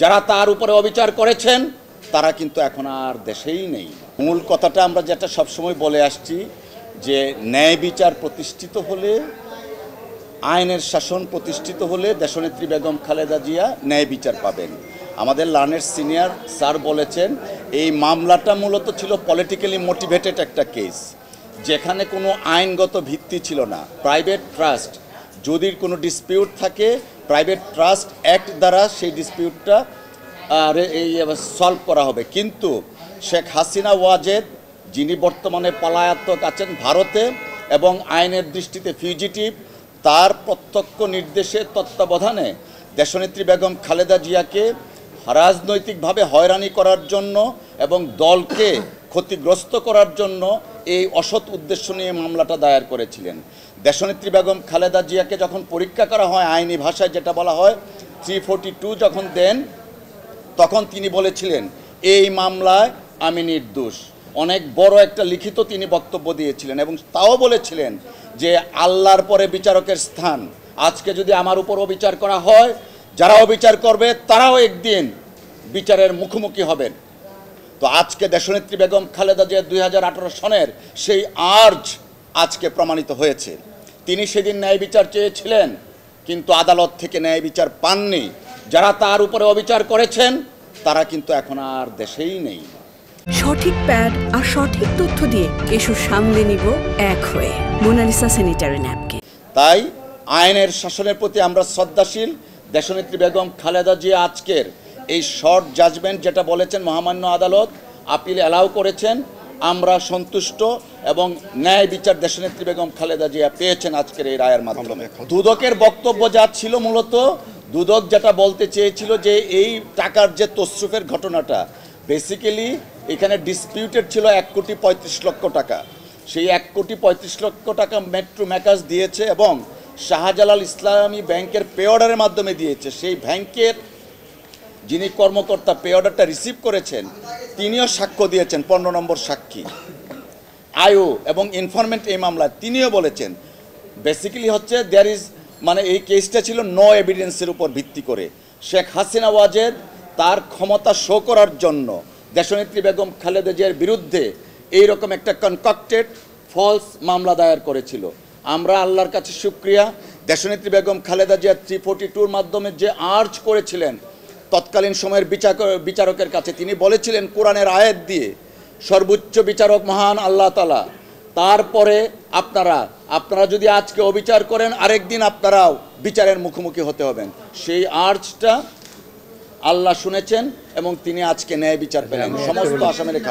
যারা তার উপরে অবিচার করেছেন তারা কিন্তু এখন আর দেশেই নেই। মূল কথাটা আমরা যেটা সবসময় বলে আসছি যে ন্যায় বিচার প্রতিষ্ঠিত হলে, আইনের শাসন প্রতিষ্ঠিত হলে দেশনেত্রী বেগম খালেদা জিয়া ন্যায় বিচার পাবেন। আমাদের লার্নের সিনিয়র স্যার বলেছেন এই মামলাটা মূলত ছিল পলিটিক্যালি মোটিভেটেড একটা কেস, যেখানে কোনো আইনগত ভিত্তি ছিল না। প্রাইভেট ট্রাস্ট, যদি কোনো ডিসপিউট থাকে প্রাইভেট ট্রাস্ট অ্যাক্ট দ্বারা সেই ডিসপিউটটা সলভ করা হবে। কিন্তু শেখ হাসিনা ওয়াজেদ, যিনি বর্তমানে পলাতক আছেন ভারতে এবং আইনের দৃষ্টিতে ফিউজিটিভ, তার প্রত্যক্ষ নির্দেশে তত্ত্বাবধানে দেশনেত্রী বেগম খালেদা জিয়াকে রাজনৈতিকভাবে হয়রানি করার জন্য এবং দলকে ক্ষতিগ্রস্ত করার জন্য এই অসৎ উদ্দেশ্য নিয়ে মামলাটা দায়ের করেছিলেন। দেশনেত্রী বেগম খালেদা জিয়াকে যখন পরীক্ষা করা হয়, আইনি ভাষায় যেটা বলা হয় 342 যখন দেন, তখন তিনি বলেছিলেন এই মামলায় আমি নির্দোষ। অনেক বড় একটা লিখিত তিনি বক্তব্য দিয়েছিলেন এবং তাও বলেছিলেন যে আল্লাহর পরে বিচারকের স্থান। আজকে যদি আমার উপর অবিচার করা হয়, যারা অবিচার করবে তারাও একদিন বিচারের মুখোমুখি হবেন। তো আজকে দেশনেত্রী বেগম খালেদা জিয়া 2018 সনের সেই আর্জ আজকে প্রমাণিত হয়েছে। তিনি সেদিন ন্যায় বিচার চেয়েছিলেন কিন্তু আদালত থেকে ন্যায় বিচার পাননি। যারা তার উপরে অবিচার করেছেন তারা কিন্তু এখন আর দেশেই নেই। সঠিক প্যাড আর সঠিক তথ্য দিয়ে এসব সামলে নিব এক হয়ে মোনালিসা স্যানিটারি ন্যাপকিন। তাই আইনের শাসনের প্রতি আমরা শ্রদ্ধাশীল। দেশনেত্রী বেগম খালেদা জিয়া আজকের এই শর্ট জাজমেন্ট যেটা বলেছেন মহামান্য আদালত আপিল অ্যালাউ করেছেন, আমরা সন্তুষ্ট এবং ন্যায় বিচার দেশনেত্রী বেগম খালেদা জিয়া পেয়েছেন আজকের এই রায়ের মাধ্যমে। দুদকের বক্তব্য যা ছিল, মূলত দুদক যেটা বলতে চেয়েছিল যে এই টাকার যে তসরুফের ঘটনাটা, বেসিক্যালি এখানে ডিসপিউটেড ছিল 1,35,00,000 টাকা। সেই 1,35,00,000 টাকা মেট্রো ম্যাকাস দিয়েছে এবং শাহজালাল ইসলামী ব্যাংকের পে অর্ডারের মাধ্যমে দিয়েছে। সেই ব্যাংকের যিনি কর্মকর্তা পে অর্ডারটা রিসিভ করেছেন তিনিও সাক্ষ্য দিয়েছেন, 15 নম্বর সাক্ষী আয়ু এবং ইনফরমেন্ট এই মামলায় তিনিও বলেছেন বেসিক্যালি হচ্ছে দেয়ার ইজ, মানে এই কেসটা ছিল নো এভিডেন্সের উপর ভিত্তি করে। শেখ হাসিনা ওয়াজেদ তার ক্ষমতা শো করার জন্য দেশনেত্রী বেগম খালেদা জিয়ার বিরুদ্ধে এইরকম একটা কনকক্টেড ফলস মামলা দায়ের করেছিল। আমরা আল্লাহর কাছে শুকরিয়া, দেশনেত্রী বেগম খালেদা জিয়া 342-র মাধ্যমে যে আর্জ করেছিলেন তৎকালীন সময়ের বিচারকের কাছে, তিনি বলেছিলেন কোরআনের আয়াত দিয়ে সর্বোচ্চ বিচারক মহান আল্লাহ তাআলা, তারপরে আপনারা যদি আজকে অবিচার করেন আরেকদিন আপনারাও বিচারের মুখোমুখি হতে হবেন। সেই আর্জটা আল্লাহ শুনেছেন এবং তিনি আজকে ন্যায় বিচার পেলেন সমস্ত আসামের খালেদা।